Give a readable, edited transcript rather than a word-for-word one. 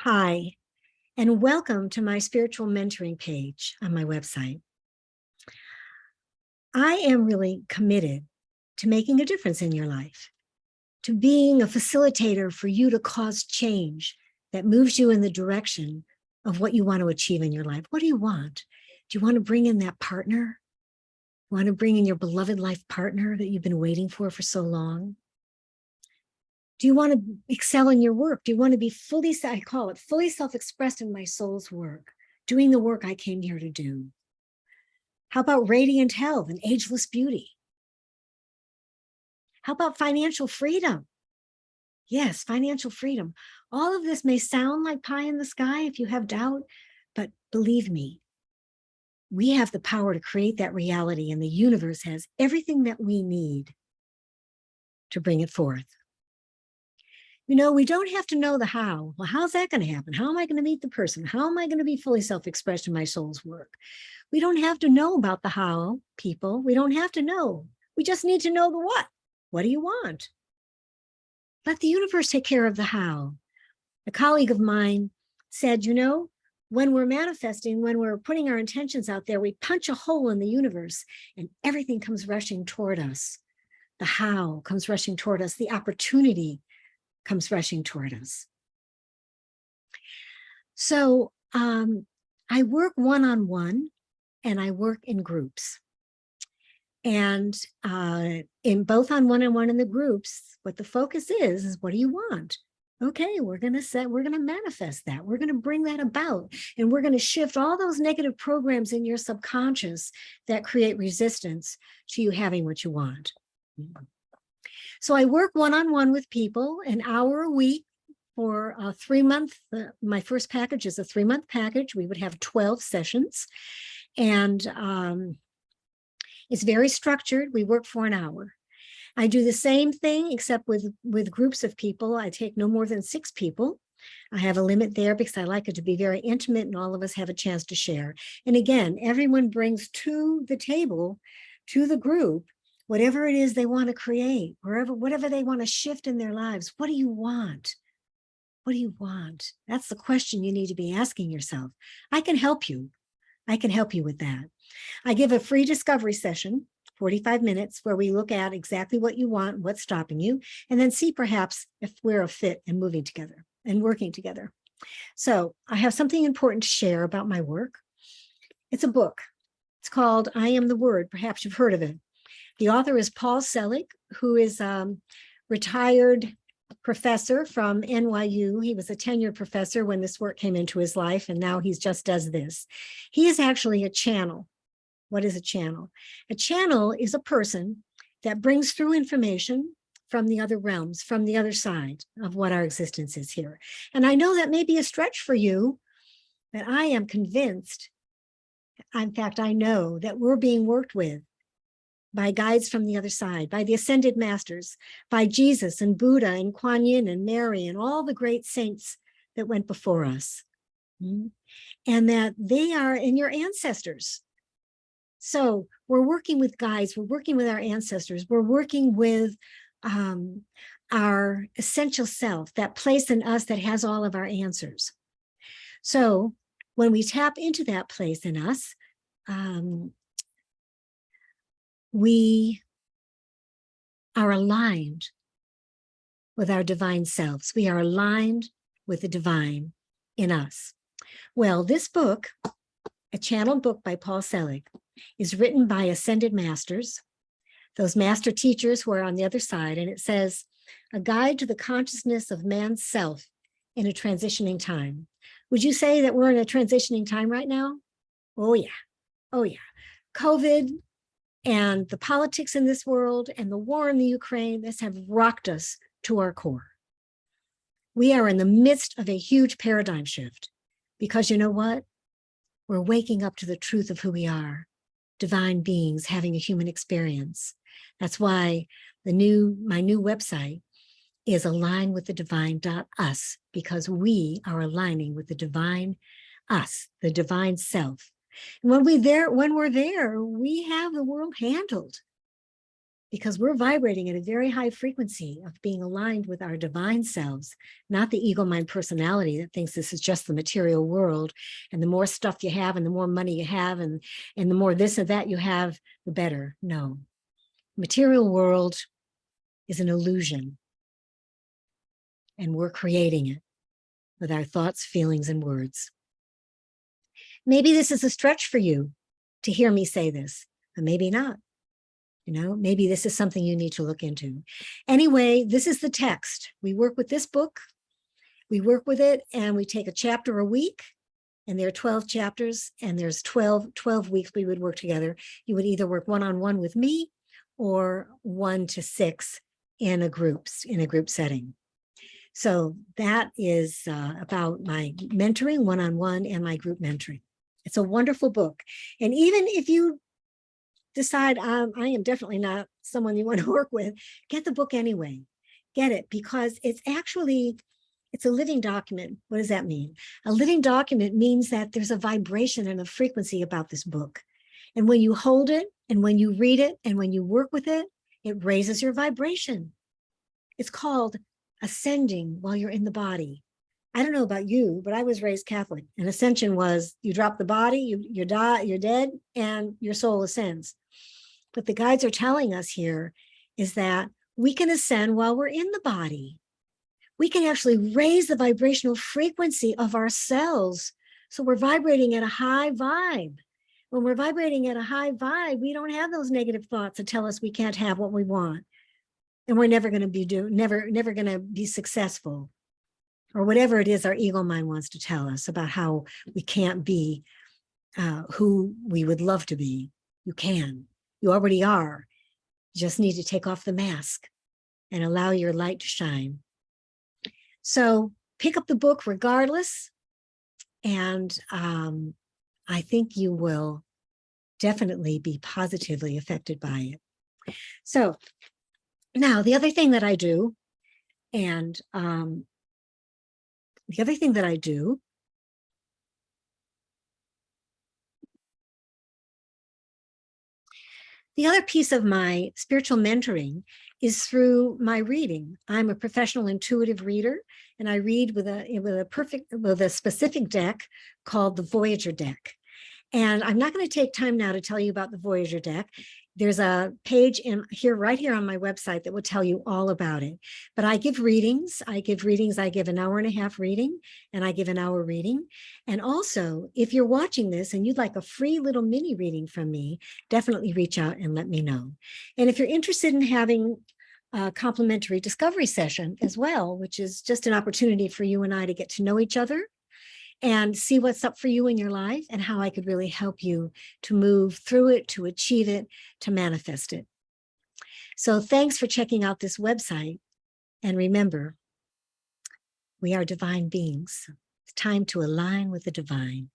Hi, and welcome to my spiritual mentoring page on my website. I am really committed to making a difference in your life, to being a facilitator for you to cause change that moves you in the direction of what you want to achieve in your life. What do you want? Do you want to bring in that partner? You want to bring in your beloved life partner that you've been waiting for so long? Do you want to excel in your work? Do you want to be I call it fully self-expressed in my soul's work, doing the work I came here to do? How about radiant health and ageless beauty? How about financial freedom? Yes, financial freedom. All of this may sound like pie in the sky if you have doubt, but believe me, we have the power to create that reality, and the universe has everything that we need to bring it forth. You know, we don't have to know the how. Well, how's that going to happen? How am I going to meet the person? How am I going to be fully self-expressed in my soul's work? We don't have to know about the how, people. We don't have to know. We just need to know the what. What do you want? Let the universe take care of the how. A colleague of mine said, you know, when we're manifesting, when we're putting our intentions out there, we punch a hole in the universe and everything comes rushing toward us. The how comes rushing toward us. The opportunity comes rushing toward us. So I work one-on-one and I work in groups. And in both on one-on-one and the groups, what the focus is what do you want? Okay, we're going to manifest that. We're going to bring that about. And we're going to shift all those negative programs in your subconscious that create resistance to you having what you want. So I work one-on-one with people, an hour a week for a 3-month. My first package is a 3-month package. We would have 12 sessions. And it's very structured. We work for an hour. I do the same thing, except with groups of people. I take no more than 6 people. I have a limit there because I like it to be very intimate and all of us have a chance to share. And again, everyone brings to the table, to the group, whatever it is they want to create, whatever they want to shift in their lives. What do you want? What do you want? That's the question you need to be asking yourself. I can help you. I can help you with that. I give a free discovery session, 45 minutes, where we look at exactly what you want, what's stopping you, and then see perhaps if we're a fit and moving together and working together. So I have something important to share about my work. It's a book. It's called I Am the Word. Perhaps you've heard of it. The author is Paul Selig, who is retired professor from NYU. He was a tenured professor when this work came into his life, and now he just does this. He is actually a channel. What is a channel? A channel is a person that brings through information from the other realms, from the other side of what our existence is here. And I know that may be a stretch for you, but I am convinced, in fact, I know that we're being worked with by guides from the other side, by the ascended masters, by Jesus and Buddha and Kuan Yin and Mary and all the great saints that went before us. And that they are in your ancestors. So we're working with guides, we're working with our ancestors, we're working with our essential self, that place in us that has all of our answers. So when we tap into that place in us, we are aligned with our divine selves. We are aligned with the divine in us. Well, this book, a channeled book by Paul Selig, is written by ascended masters, those master teachers who are on the other side, and it says, a guide to the consciousness of man's self in a transitioning time. Would you say that we're in a transitioning time right now? Oh yeah, oh yeah. COVID and the politics in this world and the war in the Ukraine, this have rocked us to our core. We are in the midst of a huge paradigm shift because you know what? We're waking up to the truth of who we are. Divine beings having a human experience. That's why my new website is align with the divine.us, because we are aligning with the divine us, the divine self. And when we're there, we have the world handled. because we're vibrating at a very high frequency of being aligned with our divine selves, not the ego mind personality that thinks this is just the material world. And the more stuff you have and the more money you have and the more this and that you have, the better. No, material world is an illusion. And we're creating it with our thoughts, feelings, and words. Maybe this is a stretch for you to hear me say this, but maybe not. You know, maybe this is something you need to look into. Anyway, this is the text. We work with this book. We work with it and we take a chapter a week, and there are 12 chapters, and there's 12 weeks we would work together. You would either work one-on-one with me or 1 to 6 in a group setting. So that is about my mentoring one-on-one and my group mentoring. It's a wonderful book. And even if you decide I am definitely not someone you want to work with, get the book anyway. Get it, because it's a living document. What does that mean? A living document means that there's a vibration and a frequency about this book. And when you hold it and when you read it and when you work with it, it raises your vibration. It's called ascending while you're in the body. I don't know about you, but I was raised Catholic, and ascension was you drop the body, you die, you're dead, and your soul ascends. What the guides are telling us here is that we can ascend while we're in the body. We can actually raise the vibrational frequency of our cells. So we're vibrating at a high vibe. When we're vibrating at a high vibe, we don't have those negative thoughts that tell us we can't have what we want. And we're never going to be never going to be successful, or whatever it is our ego mind wants to tell us about how we can't be who we would love to be. You can. You already are. You just need to take off the mask and allow your light to shine. So pick up the book regardless, and I think you will definitely be positively affected by it. So now the other thing that I do, and the other piece of my spiritual mentoring is through my reading. I'm a professional intuitive reader, and I read with a specific deck called the Voyager deck. And I'm not going to take time now to tell you about the Voyager deck. There's a page right here on my website that will tell you all about it. But I give readings. I give an hour and a half reading, and I give an hour reading. And also, if you're watching this and you'd like a free little mini reading from me, definitely reach out and let me know. And if you're interested in having a complimentary discovery session as well, which is just an opportunity for you and I to get to know each other and see what's up for you in your life and how I could really help you to move through it, to achieve it, to manifest it. So thanks for checking out this website. And remember, we are divine beings. It's time to align with the divine.